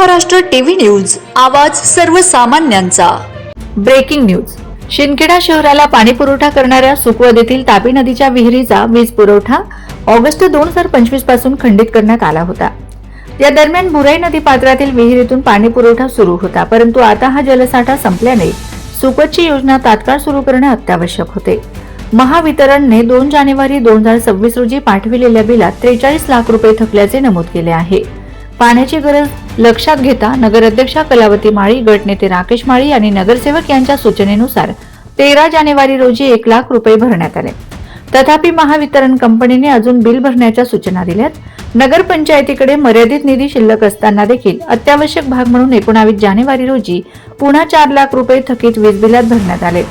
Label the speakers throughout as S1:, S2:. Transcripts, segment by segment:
S1: Maharashtra TV news, आवाज सर्वसामान्यांचा।
S2: Breaking news. Shindkheda शहराला पाणी पुरवठा करणाऱ्या सुकवद येथील तापी नदीच्या विहिरीचा वीज पुरवठा ऑगस्ट 2025 पासून खंडित करण्यात आला होता। या दरम्यान बुराई नदी पात्रातील विहिरीतून पाणी पुरवठा सुरू होता, परंतु आता हा जलसाठा संपल्याने सुकवदची योजना तात्काळ सुरू करणे अत्यावश्यक होते। महावितरणने 2 जानेवारी 2026 रोजी पाठविलेल्या बिलात 43 लाख रुपये थकल्याचे नमूद केले आहे। पाण्याची गरज लक्षात घेता नगराध्यक्षा कलावती माळी, गटनेते राकेश माळी आणि नगरसेवक यांच्या सूचनेनुसार 13 जानेवारी रोजी 1 लाख रुपये भरण्यात आले। तथापि महावितरण कंपनीने अजून बिल भरण्याच्या सूचना दिल्यात। नगरपंचायतीकडे मर्यादित निधी शिल्लक असताना देखील अत्यावश्यक भाग म्हणून 19 जानेवारी रोजी पुन्हा 4 लाख रुपये थकीत वीज बिलात भरण्यात आले।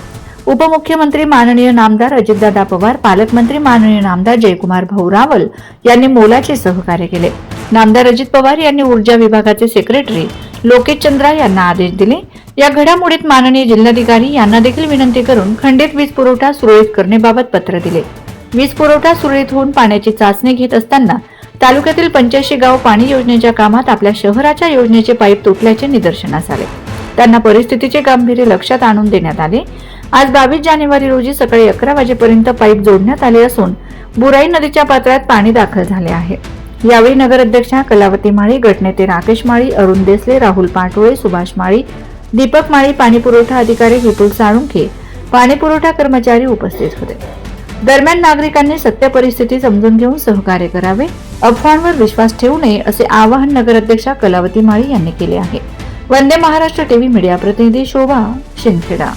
S2: उपमुख्यमंत्री माननीय नामदार अजितदादा पवार, पालकमंत्री माननीय नामदार जयकुमार भाऊ रावल यांनी मोलाचे सहकार्य केले। नामदार अजित पवार यांनी ऊर्जा विभागाचे सेक्रेटरी लोकेश चंद्रा यांना आदेश दिले। या घडामोडीत माननीय जिल्हाधिकारी यांना देखील विनंती करून खंडित वीज पुरवठा सुरळीत करण्याबाबत पत्र दिले। वीज पुरवठा सुरळीत होऊन पाण्याची चाचणी घेत असताना तालुक्यातील 85 गाव पाणी योजनेच्या कामात आपल्या शहराच्या योजनेचे पाईप तुटल्याचे निदर्शनास आले। त्यांना परिस्थितीचे गांभीर्य लक्षात आणून देण्यात आले। आज 22 जानेवारी रोजी सकाळी 11 वाजेपर्यंत पाईप जोडण्यात आले असून बुराई नदीच्या पात्रात पाणी दाखल झाले आहे। यावेळी नगराध्यक्षा कलावती माळी, गटनेते राकेश माळी, अरुण देसले, राहुल पाटोळे, सुभाष माळी, दीपक माळी, पाणी पुरवठा अधिकारी विपुल साळुंखे, पाणी पुरवठा कर्मचारी उपस्थित होते। दरम्यान नागरिकांनी सत्य परिस्थिती समजून घेऊन सहकार्य करावे, अफवांवर विश्वास ठेवू नये असे आवाहन नगराध्यक्षा कलावती माळी यांनी केले आहे। वंदे महाराष्ट्र टीव्ही मीडिया प्रतिनिधी शोभा, शिंदखेडा।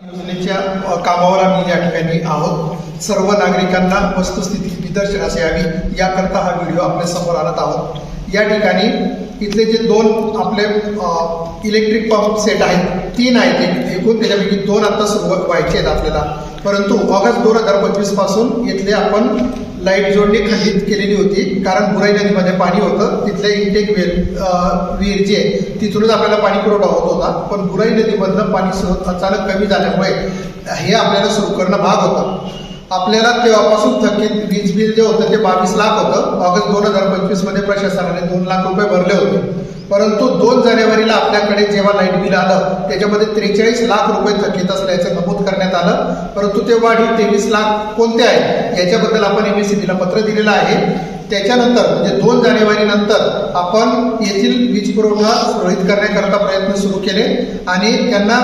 S3: योजनेच्या कामावर आम्ही या ठिकाणी आहोत। सर्व नागरिकांना वस्तुस्थिती निदर्शनास यावी याकरता हा व्हिडिओ आपल्या समोर आणत आहोत। या ठिकाणी इथले जे 2 आपले इलेक्ट्रिक पंप सेट आहेत, 3 आहेत एकूण, त्याच्यापैकी 2 आता सुरू व्हायचे आहेत आपल्याला, परंतु ऑगस्ट 2025 पासून इथले आपण लाईट जोडणी खंडित केलेली होती, कारण बुराई नदीमध्ये पाणी होतं। तिथले इंटेक विहीर जे तिथूनच आपल्याला पाणी पुरवठा होत होता, पण बुराई नदीमधलं पाणी स्रोत अचानक कमी झाल्यामुळे हे आपल्याला सुरू करणं भाग होतं। आपल्याला तेव्हापासून थकीत वीज बिल जे होतं ते 22 लाख होतं। ऑगस्ट 2025 मध्ये प्रशासनाने 2 लाख रुपये भरले होते, परंतु 2 जानेवारीला आपल्याकडे जेव्हा लाईट बिल आलं त्याच्यामध्ये 43 लाख रुपये थकीत असल्याचं नमूद करण्यात आलं, परंतु ते वाढीव 23 लाख कोणते आहेत याच्याबद्दल आपण MSEBला पत्र दिलेलं आहे। त्याच्यानंतर म्हणजे 2 जानेवारी नंतर आपण येथील वीज पुरवठा सुरळीत करण्याकरता प्रयत्न सुरू केले आणि त्यांना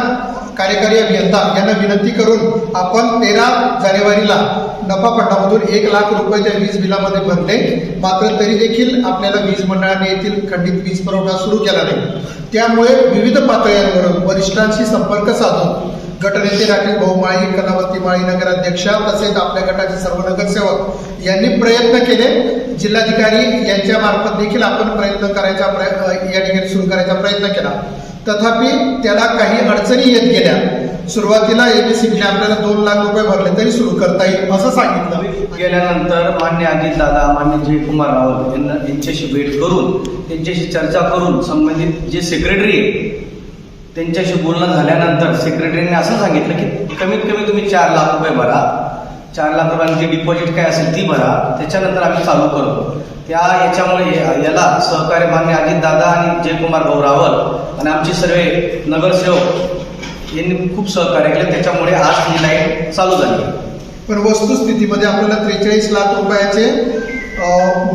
S3: कार्यकारी अभियंता यांना विनंती करून आपण 13 जानेवारीला नफा फंडामधून 1 लाख रुपये त्या वीज बिलामध्ये भरले। मात्र तरी देखील आपल्याला वीज मंडळाने येथील खंडित वीज पुरवठा सुरू केला नाही। त्यामुळे विविध पातळ्यांवरून वरिष्ठांशी संपर्क साधून गटनेते राकेश भाऊ माळी, कलावती माळी, नगराध्यक्षा तसेच आपल्या गटाचे सर्व नगरसेवक यांनी प्रयत्न केले। जिल्हाधिकारी यांच्या मार्फत देखील आपण प्रयत्न करायचा या ठिकाणी सुरू करायचा प्रयत्न केला, तथापि त्याला काही अडचणी येत गेल्या। सुरुवातीला MSEBने आपल्याला 2 लाख रुपये भरले तरी सुरू करता येईल असं सांगितलं।
S4: गेल्यानंतर मान्य अजितदादा, मान्य जयकुमार रावल यांच्याशी भेट करून त्यांच्याशी चर्चा करून संबंधित जे सेक्रेटरी आहे त्यांच्याशी बोलणं झाल्यानंतर सेक्रेटरीने असं सांगितलं की कमीत कमी तुम्ही 4 लाख रुपये भरा, 4 लाख रुपयांची डिपॉझिट काय असेल ती भरा, त्याच्यानंतर आम्ही चालू करतो। याच्यामुळे याला सहकार्य मान्य अजितदादा आणि जयकुमार भाऊ रावल आणि आमचे सर्व नगरसेवक यांनी खूप सहकार्य केले, त्याच्यामुळे आज ही लाईट चालू झाली।
S3: पण वस्तुस्थितीमध्ये आपल्याला 43 लाख रुपयाचे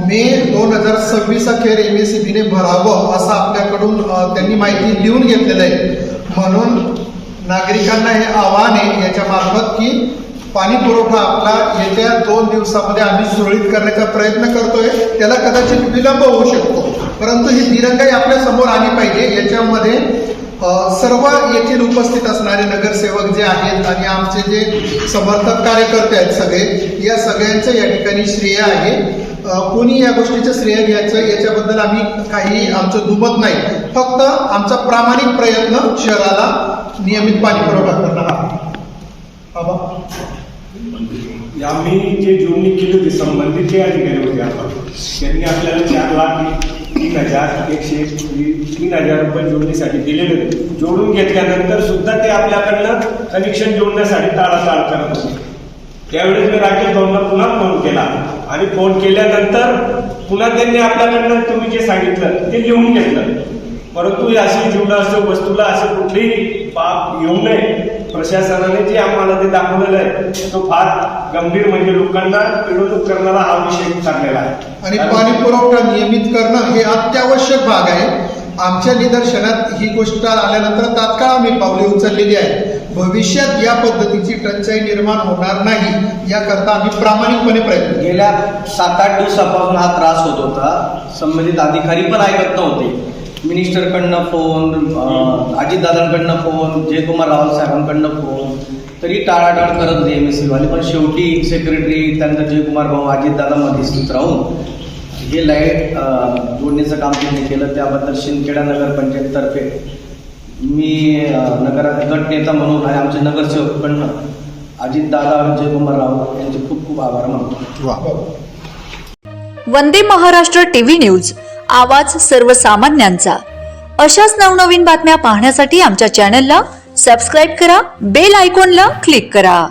S3: मे 2026 अखेर MSEBने भरावं असं आपल्याकडून त्यांनी माहिती लिहून घेतलेलं आहे। म्हणून नागरिकांना हे आव्हान आहे याच्या मार्फत की पाणी पुरवठा आपला येत्या 2 दिवसामध्ये आम्ही सुरळीत करण्याचा प्रयत्न करतोय। त्याला कदाचित विलंब होऊ शकतो, परंतु ही दिरंगाई आपल्या समोर आली पाहिजे। याच्यामध्ये सर्व येथील उपस्थित असणारे नगरसेवक जे आहेत आणि आमचे जे समर्थक कार्यकर्ते आहेत सगळे, या सगळ्यांचं या ठिकाणी श्रेय आहे। कोणी या गोष्टीचं श्रेय घ्यायचं याच्याबद्दल आम्ही काही आमचं दुमत नाही, फक्त आमचा प्रामाणिक प्रयत्न शहराला नियमित पाणी पुरवठा करणं आहे।
S5: आम्ही जे जोडणी केली होती संबंधित जे अधिकारी होते आपण, त्यांनी आपल्याला 4,03,103 रुपये जोडणीसाठी दिलेले होते। जोडून घेतल्यानंतर सुद्धा ते आपल्याकडनं कनेक्शन जोडण्यासाठी टाळाटाळ करत होते। त्यावेळेस मी राकेश भाऊंना पुन्हा फोन केला आणि फोन केल्यानंतर पुन्हा त्यांनी आपल्याकडनं तुम्ही जे सांगितलं ते लिहून घेतलं, परंतु अशी जीवनावश्यक वस्तूला असे कुठलेही बाब येऊ नये. प्रशासनाने जे आम्हाला ते दाखवलेलं आहे तो फार गंभीर, म्हणजे लोकांना पिळवणूक करणारा हा विषय ठरलेला आहे.
S3: आणि पाणी पुरवठा नियमित करणं हे अत्यावश्यक भाग आहे. आमच्या निदर्शनात ही गोष्ट आल्यानंतर तात्काळ आम्ही पावले उचललेली आहे. भविष्यात या पद्धतीची टंचाई निर्माण होणार नाही याकरता आम्ही प्रामाणिकपणे प्रयत्न.
S4: गेल्या 7-8 दिवसापासून हा त्रास होत होता. संबंधित अधिकारी पण ऐकत नव्हते. मिनिस्टरकडनं फोन, अजितदादांकडनं फोन, जयकुमार रावल साहेबांकडनं फोन, तरी टाळाटाळ करत नाही MSC वाले. पण शेवटी सेक्रेटरी, त्यानंतर जयकुमार भाऊ, अजितदादा मध्यस्थीत राहून हे लाईट जोडण्याचं काम त्यांनी केलं. त्याबद्दल शिंदखेडा नगरपंचायततर्फे मी गट नेता म्हणून आणि आमच्या नगरसेवकांकडनं अजितदादा, जयकुमार रावल यांचे खूप खूप आभार मानतो.
S1: वंदे महाराष्ट्र टीव्ही न्यूज, आवाज सर्वसामान्यांचा. अशाच नवनवीन बातम्या पाहण्यासाठी आमच्या चॅनलला सबस्क्राईब करा, बेल आयकॉनला क्लिक करा.